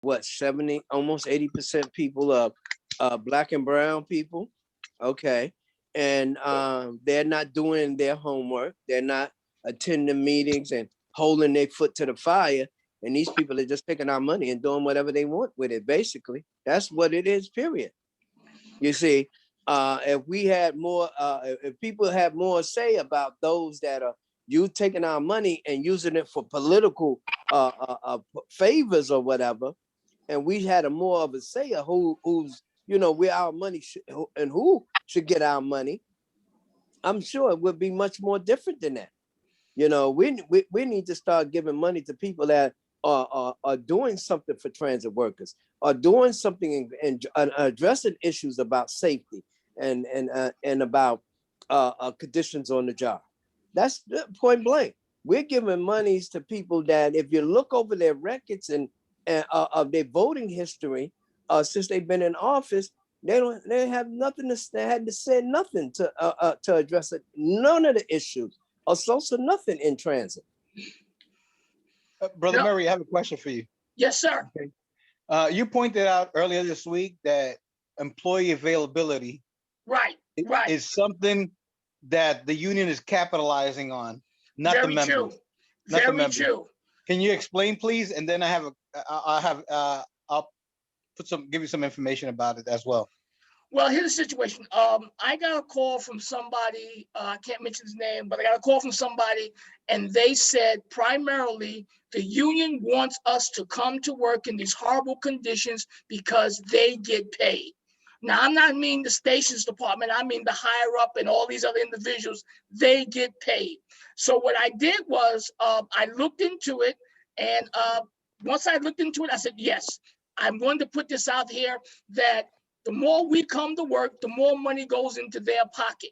what, 70, almost 80% people are black and brown people. Okay. And they're not doing their homework. They're not attending meetings and holding their foot to the fire. And these people are just taking our money and doing whatever they want with it, basically. That's what it is, period. You see, if we had more, if people had more say about those that are you taking our money and using it for political favors or whatever, and we had a more of a say of who's, you know, where our money and who should get our money, I'm sure it would be much more different than that. You know, we need to start giving money to people that are doing something for transit workers, are doing something and addressing issues about safety and about conditions on the job. That's point blank. We're giving monies to people that, if you look over their records and of their voting history since they've been in office, they have nothing to, they had to say nothing to address it, none of the issues, or also nothing in transit. Brother Murray, I have a question for you. Yes, sir. Okay. You pointed out earlier this week that employee availability is something that the union is capitalizing on, not Very the members. True. Not Very the members. true. Can you explain, please? And then I'll give you some information about it as well. Well, here's the situation. I got a call from somebody, I can't mention his name, but I got a call from somebody, and they said primarily the union wants us to come to work in these horrible conditions because they get paid. Now, I'm not meaning the stations department, I mean the higher up and all these other individuals, they get paid. So what I did was I looked into it, and once I looked into it, I said, yes, I'm going to put this out here that the more we come to work, the more money goes into their pocket.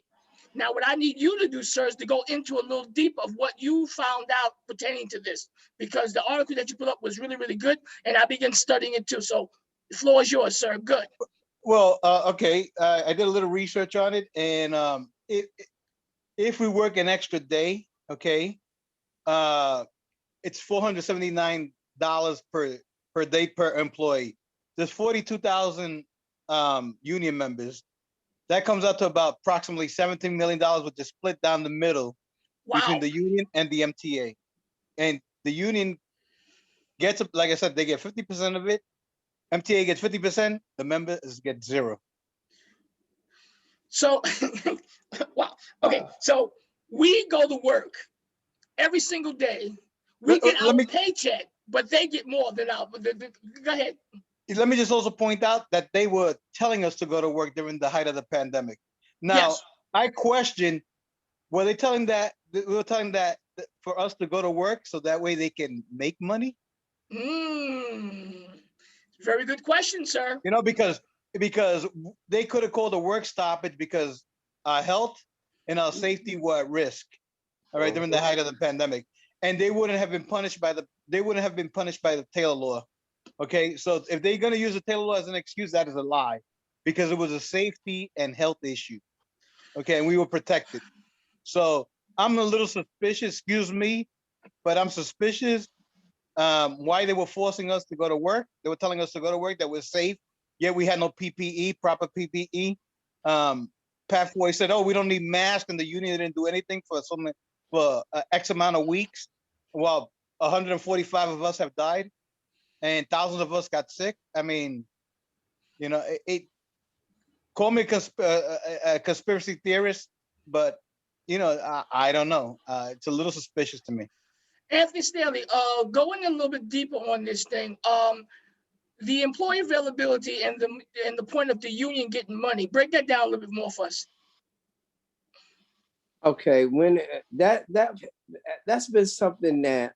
Now, what I need you to do, sir, is to go into a little deeper of what you found out pertaining to this, because the article that you put up was really, really good, and I began studying it too. So the floor is yours, sir. Good. Well, okay. I did a little research on it, and if we work an extra day, okay, it's $479 per day per employee. There's 42,000 union members. That comes out to about approximately $17 million, which is split down the middle between the union and the MTA. And the union gets, like I said, they get 50% of it. MTA gets 50%. The members get 0. So, wow. Okay, so we go to work every single day. We get our paycheck, but they get more than our. Go ahead. Let me just also point out that they were telling us to go to work during the height of the pandemic. Now, yes. I question, were they telling that, we were telling that for us to go to work so that way they can make money? Very good question, sir. You know, because they could have called a work stoppage because our health and our safety were at risk, all right, during the height of the pandemic. And they wouldn't have been punished by the Taylor law. Okay, so if they're going to use the Taylor law as an excuse, that is a lie, because it was a safety and health issue. Okay, and we were protected. So I'm a little suspicious, excuse me, but I'm suspicious why they were forcing us to go to work. They were telling us to go to work that we're safe, yet we had no PPE, proper PPE. Pat Floyd said, oh, we don't need masks, and the union didn't do anything for X amount of weeks. Well, 145 of us have died, and thousands of us got sick. I mean, you know, call me a conspiracy theorist, but you know, I don't know. It's a little suspicious to me. Anthony Staley, going a little bit deeper on this thing, the employee availability and the point of the union getting money. Break that down a little bit more for us. Okay, when that's been something that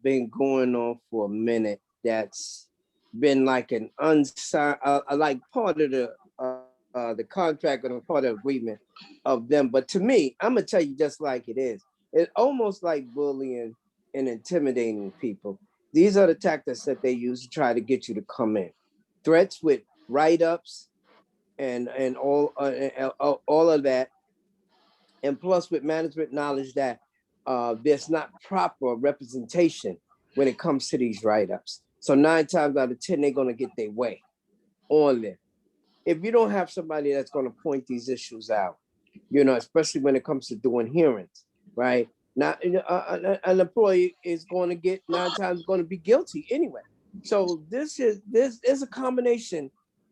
been going on for a minute. That's been like an unsigned, like part of the contract or part of the agreement of them. But to me, I'm gonna tell you just like it is. It's almost like bullying and intimidating people. These are the tactics that they use to try to get you to come in. Threats with write-ups and all of that. And plus with management knowledge that there's not proper representation when it comes to these write-ups. So 9 times out of 10, they're gonna get their way on there. If you don't have somebody that's gonna point these issues out, especially when it comes to doing hearings, right? Now, an employee is going to get 9 times going to be guilty anyway. So this is a combination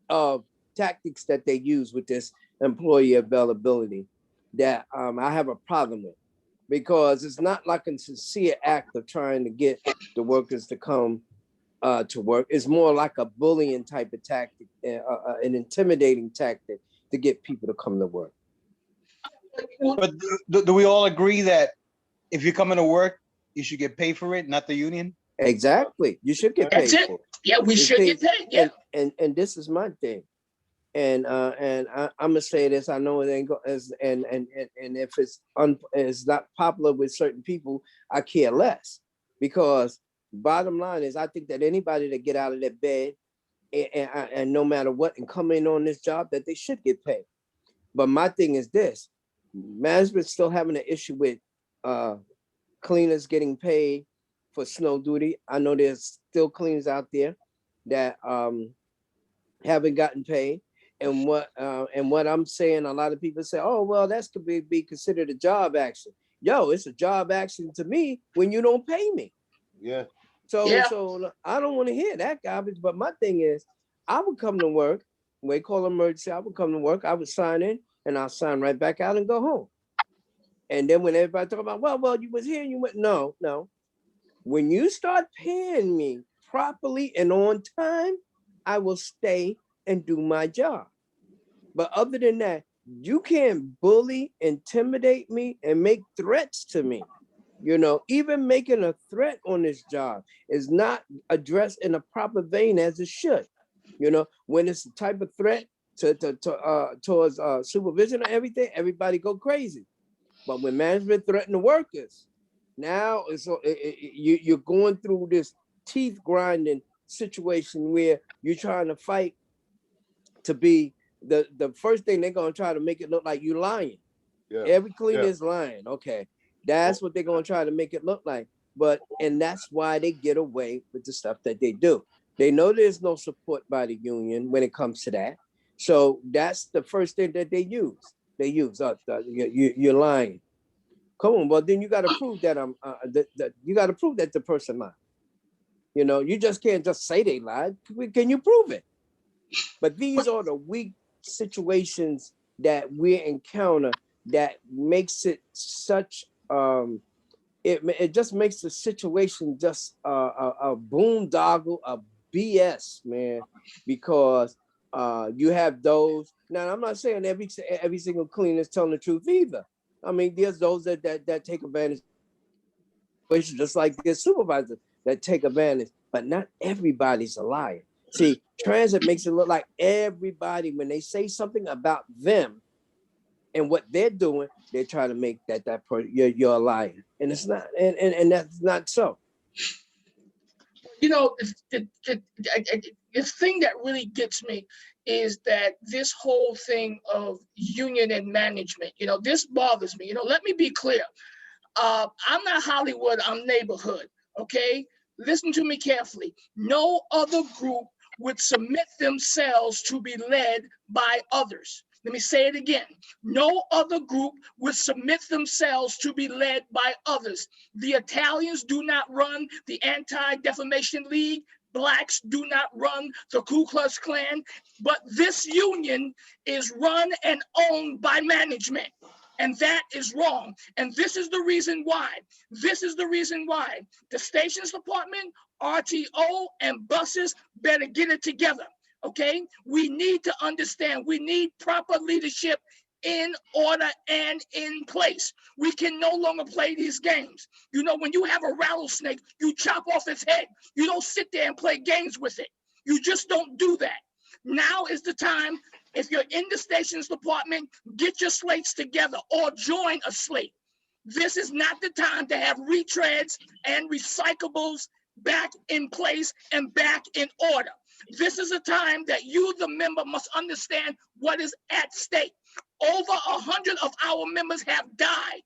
of tactics that they use with this employee availability that I have a problem with, because it's not like a sincere act of trying to get the workers to come to work. It's more like a bullying type of tactic, an intimidating tactic to get people to come to work. But do we all agree that if you're coming to work, you should get paid for it, not the union? Exactly. You should get paid That's it. for it. Yeah, we should get paid. Yeah. And this is my thing. And I'm gonna say this. I know it ain't go as and if it's not popular with certain people, I care less, because bottom line is I think that anybody that get out of their bed and no matter what and come in on this job, that they should get paid. But my thing is this: management's still having an issue with cleaners getting paid for snow duty. I know there's still cleaners out there that haven't gotten paid. And what I'm saying, a lot of people say, oh, well, that's could be considered a job action. Yo, it's a job action to me when you don't pay me. Yeah. So I don't want to hear that garbage. But my thing is, I would come to work, when they call emergency, I would come to work, I would sign in, and I'll sign right back out and go home. And then when everybody talk about, well, you was here and you went, no. When you start paying me properly and on time, I will stay and do my job. But other than that, you can't bully, intimidate me, and make threats to me. Even making a threat on this job is not addressed in a proper vein as it should. When it's the type of threat towards supervision or everything, everybody go crazy. But when management threaten the workers, now you're going through this teeth grinding situation where you're trying to fight to be the first thing. They're going to try to make it look like you lying. Yeah. Every cleaner is lying. Okay. That's what they're going to try to make it look like. And that's why they get away with the stuff that they do. They know there's no support by the union when it comes to that. So that's the first thing that they use. You're lying. Come on, well, then you got to prove that you got to prove that the person lied. You just can't just say they lied. Can you prove it? But these are the weak situations that we encounter that makes it such it just makes the situation just a boondoggle, a BS, man, because you have those. Now, I'm not saying every single cleaner is telling the truth either. I mean, there's those that take advantage, just like there's supervisors that take advantage, but not everybody's a liar. See, transit makes it look like everybody, when they say something about them and what they're doing, they're trying to make that person you're a liar, and it's not, and that's not so. The thing that really gets me is that this whole thing of union and management, this bothers me. Let me be clear. I'm not Hollywood, I'm neighborhood, okay? Listen to me carefully. No other group would submit themselves to be led by others. Let me say it again. No other group would submit themselves to be led by others. The Italians do not run the Anti-Defamation League. Blacks do not run the Ku Klux Klan. But this union is run and owned by management. And that is wrong. And this is the reason why. The stations department, RTO, and buses better get it together. Okay, we need to understand, we need proper leadership in order and in place. We can no longer play these games. When you have a rattlesnake, you chop off its head. You don't sit there and play games with it. You just don't do that. Now is the time. If you're in the stations department, get your slates together or join a slate. This is not the time to have retreads and recyclables back in place and back in order. This is a time that you, the member, must understand what is at stake. Over 100 of our members have died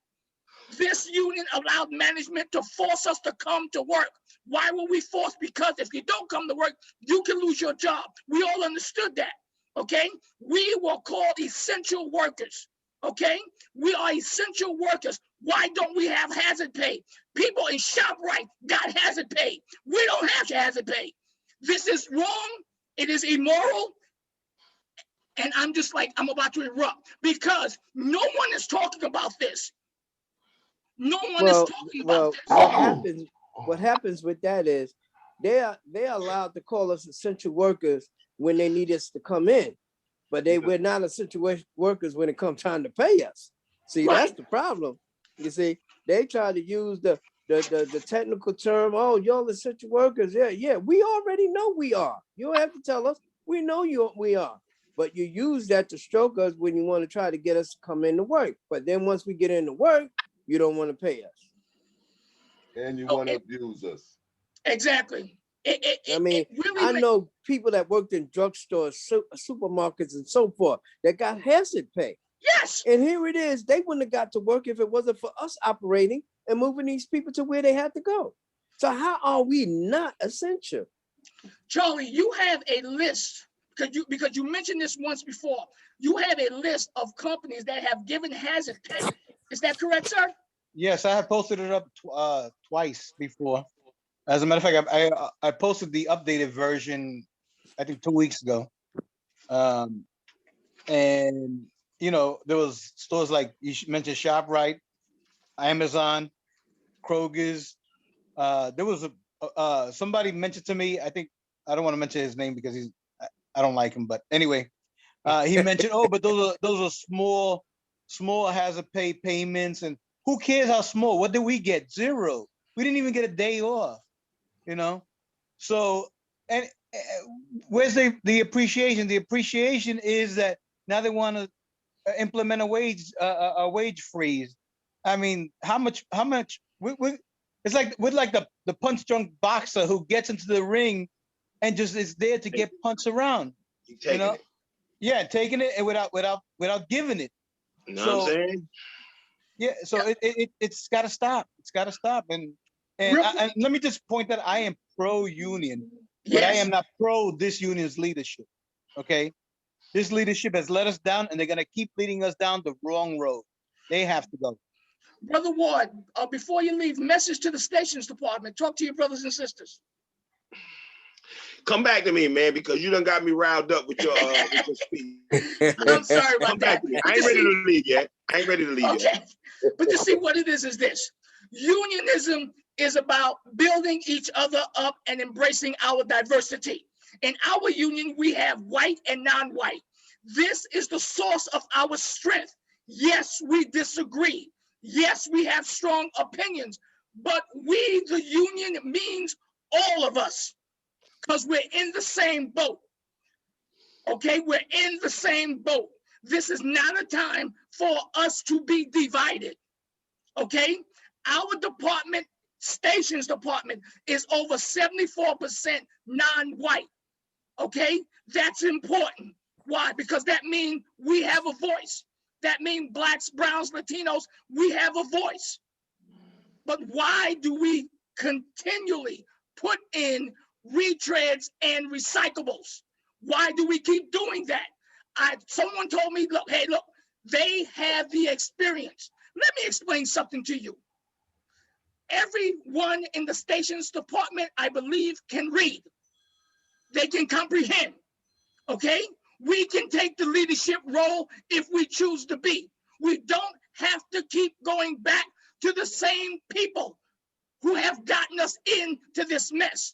This union allowed management to force us to come to work. Why were we forced? Because if you don't come to work, you can lose your job. We all understood that, okay? We were called essential workers, okay? We are essential workers. Why don't we have hazard pay? People in ShopRite got hazard pay. We don't have hazard pay. This is wrong. It is immoral. And I'm just like, I'm about to erupt because no one is talking about this. No one is talking about this. What happens with that is they're allowed to call us essential workers when they need us to come in, but we're not essential workers when it comes time to pay us. See, that's the problem. You see, they try to use the technical term, oh, y'all essential workers. Yeah, we already know we are. You don't have to tell us. We know we are. But you use that to stroke us when you want to try to get us to come into work. But then once we get into work, you don't want to pay us. And you want to abuse us. Exactly. I know people that worked in drugstores, supermarkets, and so forth that got hazard pay. Yes. And here it is. They wouldn't have got to work if it wasn't for us operating and moving these people to where they had to go. So how are we not essential? Charlie, you have a list because you mentioned this once before. You have a list of companies that have given hazard pay. Is that correct, sir? Yes, I have posted it up twice before. As a matter of fact, I posted the updated version, I think 2 weeks ago. And you know, there was stores like you mentioned, ShopRite, Amazon, Kroger's. There was somebody mentioned to me. I think I don't want to mention his name because I don't like him. But anyway, he mentioned, oh, but those are small hazard pay payments, and who cares how small? What did we get? Zero. We didn't even get a day off. You know, so and where's the appreciation? The appreciation is that now they want to implement a wage freeze. I mean, how much? It's like we're like the punch drunk boxer who gets into the ring and just is there to get punched around. You know, yeah, taking it and without giving it. You know what I'm saying? Yeah, so it's got to stop. It's got to stop. And let me just point that I am pro-union, but I am not pro this union's leadership. Okay, this leadership has let us down, and they're gonna keep leading us down the wrong road. They have to go. Brother Ward, before you leave, message to the stations department. Talk to your brothers and sisters. Come back to me, man, because you done got me riled up with your speech. I'm sorry about Come back that. to me. I ain't ready to leave yet. Okay, but you see what it is this. Unionism is about building each other up and embracing our diversity. In our union, we have white and non-white. This is the source of our strength. Yes, we disagree. Yes, we have strong opinions, but we, the union, means all of us because we're in the same boat. Okay, we're in the same boat. This is not a time for us to be divided. Okay, our department, stations department, is over 74% non-white. Okay, that's important. Why? Because that means we have a voice. That means blacks, browns, Latinos, we have a voice. But why do we continually put in retreads and recyclables? Why do we keep doing that? Someone told me, look, hey, look, they have the experience. Let me explain something to you. Everyone in the stations department, I believe, can read. They can comprehend, okay? We can take the leadership role if we choose to be. We don't have to keep going back to the same people who have gotten us into this mess.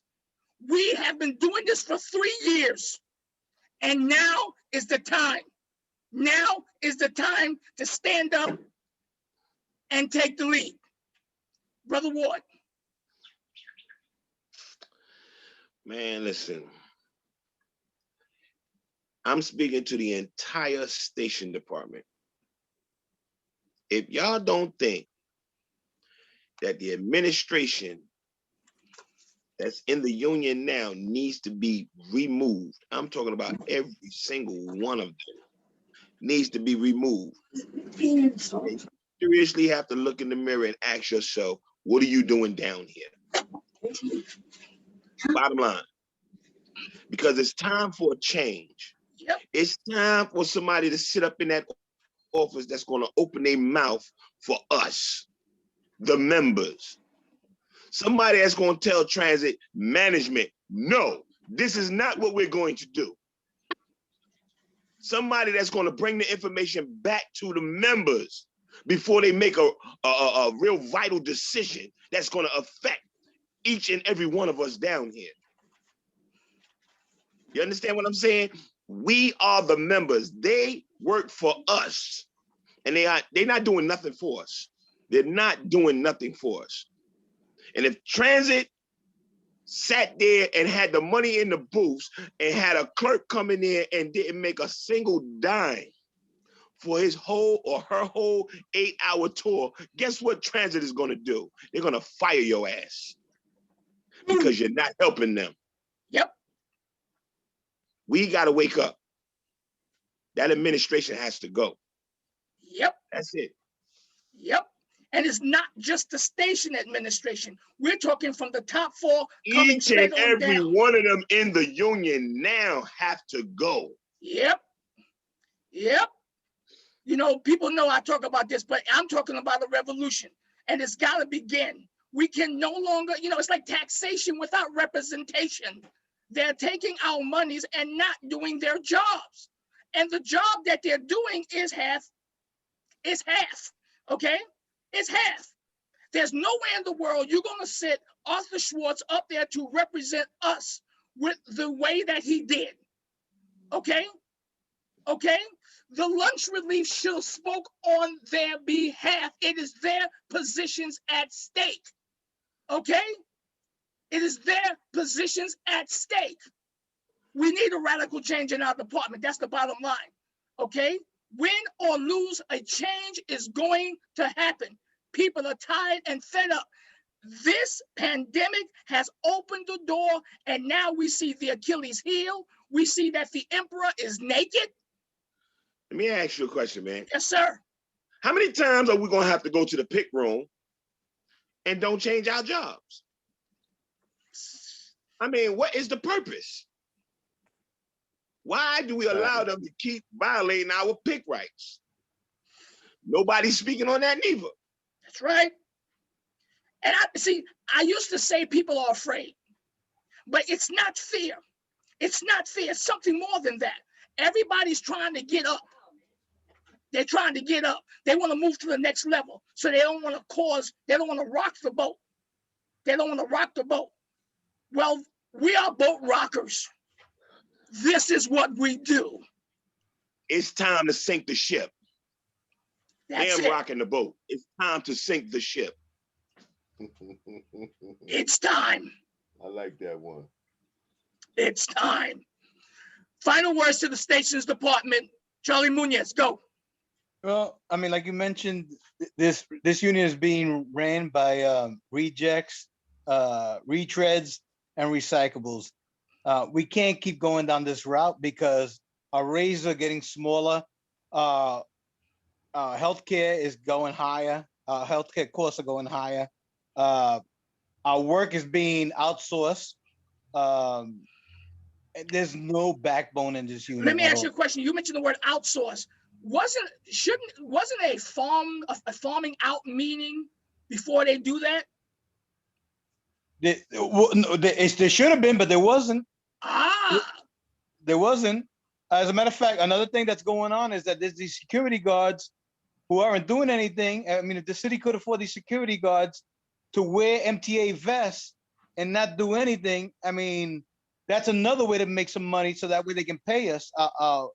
We have been doing this for 3 years, and now is the time. Now is the time to stand up and take the lead. Brother Ward. Man, listen. I'm speaking to the entire station department. If y'all don't think that the administration that's in the union now needs to be removed, I'm talking about every single one of them needs to be removed. seriously have to look in the mirror and ask yourself, what are you doing down here? Bottom line. Because it's time for a change. Yep. It's time for somebody to sit up in that office that's going to open their mouth for us, the members. Somebody that's going to tell transit management, no, this is not what we're going to do. Somebody that's going to bring the information back to the members before they make a real vital decision that's going to affect each and every one of us down here. You understand what I'm saying? We are the members. They work for us, and they're not doing nothing for us. They're not doing nothing for us. And if transit sat there and had the money in the booths and had a clerk coming in and didn't make a single dime for his whole or her whole 8-hour tour, guess what transit is going to do? They're going to fire your ass because you're not helping them. Yep. We got to wake up. That administration has to go. Yep. That's it. Yep. And it's not just the station administration. We're talking from the top 4 coming Each straight and on every down. one of them in the union now have to go. Yep. Yep. You know, people know I talk about this, but I'm talking about a revolution, and it's got to begin. We can no longer, you know, it's like taxation without representation. They're taking our monies and not doing their jobs. And the job that they're doing is half, okay? It's half. There's nowhere in the world you're going to sit Arthur Schwartz up there to represent us with the way that he did, okay? Okay? The lunch relief should have spoke on their behalf. It is their positions at stake, okay? It is their positions at stake. We need a radical change in our department. That's the bottom line, okay? Win or lose, a change is going to happen. People are tired and fed up. This pandemic has opened the door, and now we see the Achilles heel. We see that the emperor is naked. Let me ask you a question, man. Yes, sir. How many times are we going to have to go to the pick room and don't change our jobs? I mean, what is the purpose? Why do we allow them to keep violating our pick rights? Nobody's speaking on that neither. That's right. And I used to say people are afraid, but it's not fear. It's not fear. It's something more than that. Everybody's trying to get up. They're trying to get up. They want to move to the next level. So they don't want to rock the boat. They don't want to rock the boat. Well, we are boat rockers. This is what we do. It's time to sink the ship. That's They're it. rocking the boat. It's time to sink the ship. It's time. I like that one. It's time. Final words to the stations department. Charlie Munez, go. Well, I mean, like you mentioned, this union is being ran by rejects, retreads, and recyclables. We can't keep going down this route because our raises are getting smaller. Healthcare is going higher. Healthcare costs are going higher. Our work is being outsourced. There's no backbone in this union. Let me ask you a question. You mentioned the word outsource. Wasn't a farming out meeting before they do that? There should have been, but there wasn't. There wasn't. As a matter of fact, another thing that's going on is that there's these security guards who aren't doing anything. I mean, if the city could afford these security guards to wear MTA vests and not do anything, I mean, that's another way to make some money so that way they can pay us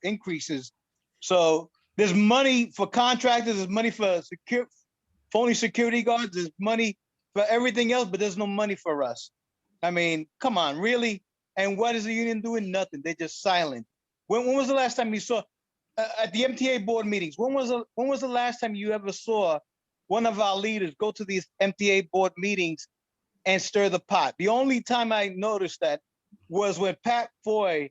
increases. So there's money for contractors, there's money for phony security guards, there's money for everything else, but there's no money for us. I mean, come on, really? And what is the union doing? Nothing. They're just silent. When was the last time you saw at the MTA board meetings? When was the last time you ever saw one of our leaders go to these MTA board meetings and stir the pot? The only time I noticed that was when Pat Foy,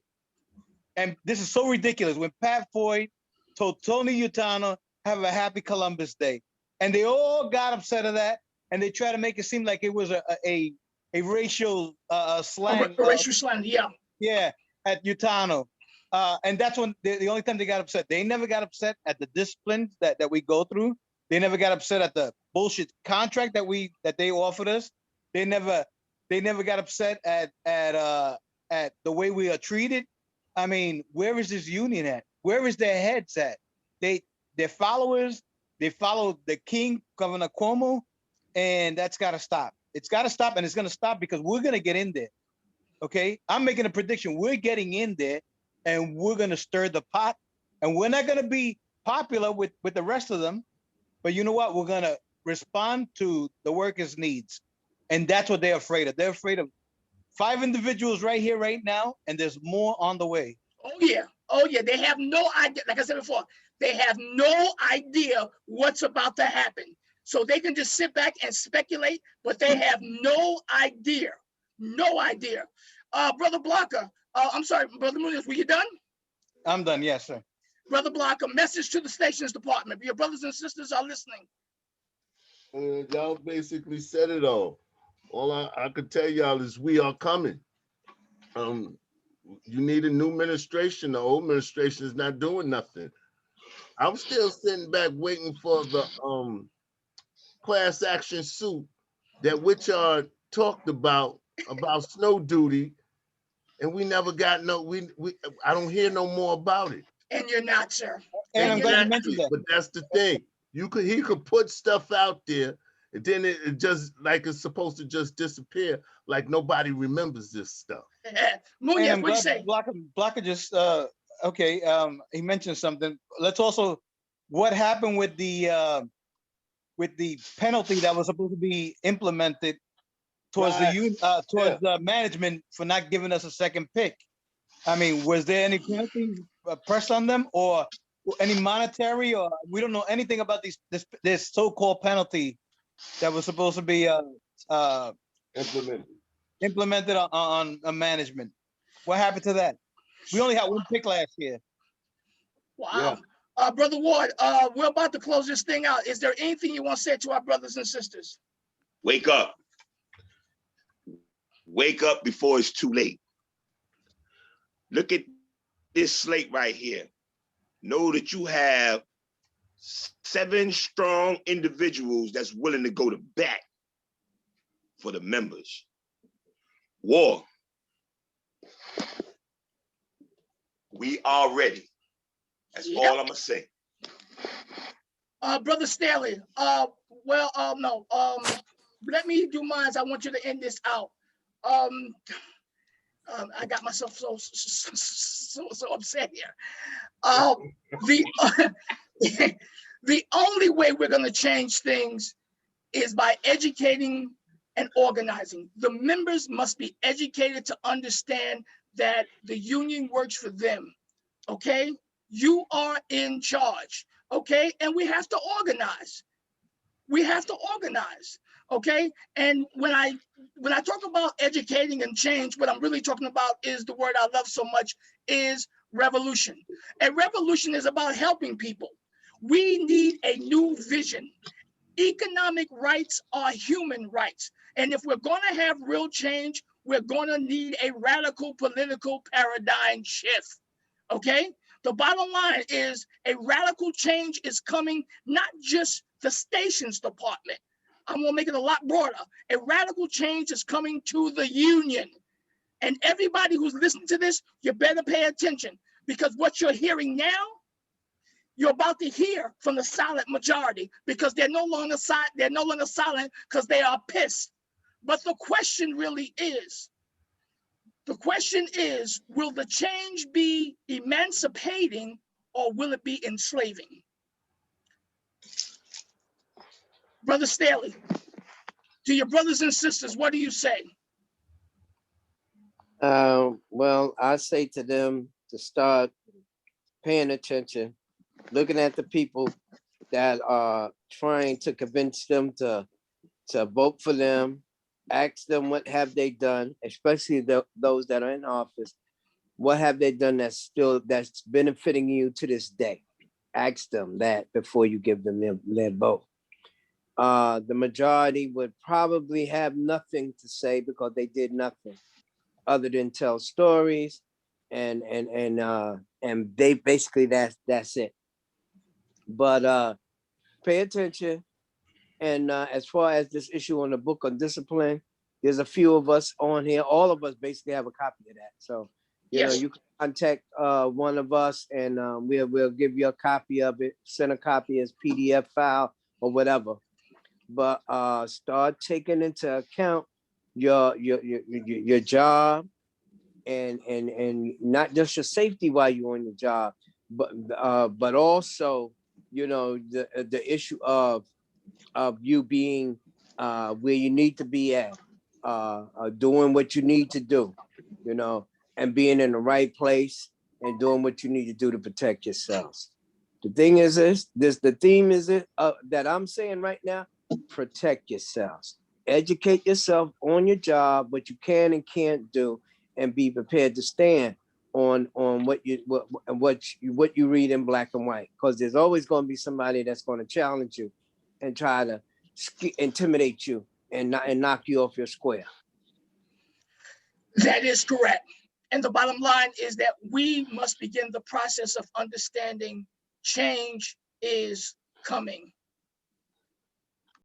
and this is so ridiculous, when Pat Foy told Tony Utano, have a happy Columbus Day. And they all got upset of that, and they try to make it seem like it was a racial slang. Racial slang, yeah. Yeah, at Utano. And that's when the only time they got upset. They never got upset at the discipline that we go through. They never got upset at the bullshit contract that they offered us. They never got upset at the way we are treated. I mean, where is this union at? Where is their heads at? Their followers, they follow the king, Governor Cuomo, and that's got to stop. It's got to stop, and it's going to stop because we're going to get in there. Okay, I'm making a prediction. We're getting in there, and we're going to stir the pot, and we're not going to be popular with the rest of them. But you know what? We're going to respond to the workers' needs, and that's what they're afraid of. They're afraid of 5 individuals right here, right now, and there's more on the way. Oh yeah, they have no idea. Like I said before, they have no idea what's about to happen. So they can just sit back and speculate, but they have no idea. No idea. Brother Blocker, I'm sorry, Brother Muniz, were you done? I'm done, yes, sir. Brother Blocker, message to the stations department. Your brothers and sisters are listening. Y'all basically said it all. All I could tell y'all is we are coming. You need a new administration. The old administration is not doing nothing. I'm still sitting back waiting for the class action suit that which are talked about snow duty, and we never got I don't hear no more about it. And you're not, sir. And I'm glad you mentioned that. But that's the thing. He could put stuff out there, and then it just like it's supposed to just disappear, like nobody remembers this stuff. Munez, what you say? Blocker just okay. He mentioned something. Let's also what happened with the penalty that was supposed to be implemented towards the management for not giving us a second pick. I mean, was there any penalty pressed on them or any monetary, or we don't know anything about this so-called penalty that was supposed to be implemented on management? What happened to that? We only had 1 pick last year. Wow. Yeah. Brother Ward, we're about to close this thing out. Is there anything you want to say to our brothers and sisters? Wake up. Wake up before it's too late. Look at this slate right here. Know that you have 7 strong individuals that's willing to go to bat for the members. War. We are ready. That's all I'm gonna say. Brother Staley, no. Let me do mine. I want you to end this out. I got myself so upset here. The only way we're going to change things is by educating and organizing. The members must be educated to understand that the union works for them. Okay, you are in charge. Okay, and we have to organize. We have to organize. Okay, and when I talk about educating and change, what I'm really talking about is the word I love so much is revolution. And revolution is about helping people. We need a new vision. Economic rights are human rights. And if we're going to have real change, we're going to need a radical political paradigm shift. Okay, the bottom line is a radical change is coming, not just the stations department. I'm gonna make it a lot broader. A radical change is coming to the union. And everybody who's listening to this, you better pay attention, because what you're hearing now, you're about to hear from the silent majority, because they're no longer silent because they are pissed. But the question is, will the change be emancipating or will it be enslaving? Brother Staley, to your brothers and sisters, what do you say? Well, I say to them to start paying attention, looking at the people that are trying to convince them to vote for them, ask them what have they done, especially those that are in office. What have they done that's benefiting you to this day? Ask them that before you give them their vote. The majority would probably have nothing to say because they did nothing other than tell stories, and they basically that's it. But pay attention. And as far as this issue on the book on discipline, there's a few of us on here. All of us basically have a copy of that. So, you know, Yes. you can contact one of us, and we'll give you a copy of it. Send a copy as PDF file or whatever. But start taking into account your job, and not just your safety while you're on your job, but also, you know, the issue of you being where you need to be at, doing what you need to do, you know, and being in the right place and doing what you need to do to protect yourselves. The thing is the theme is that I'm saying right now: protect yourselves, educate yourself on your job, what you can and can't do, and be prepared to stand on what you read in black and white, because there's always going to be somebody that's going to challenge you and try to intimidate you and knock you off your square. That is correct. And the bottom line is that we must begin the process of understanding change is coming.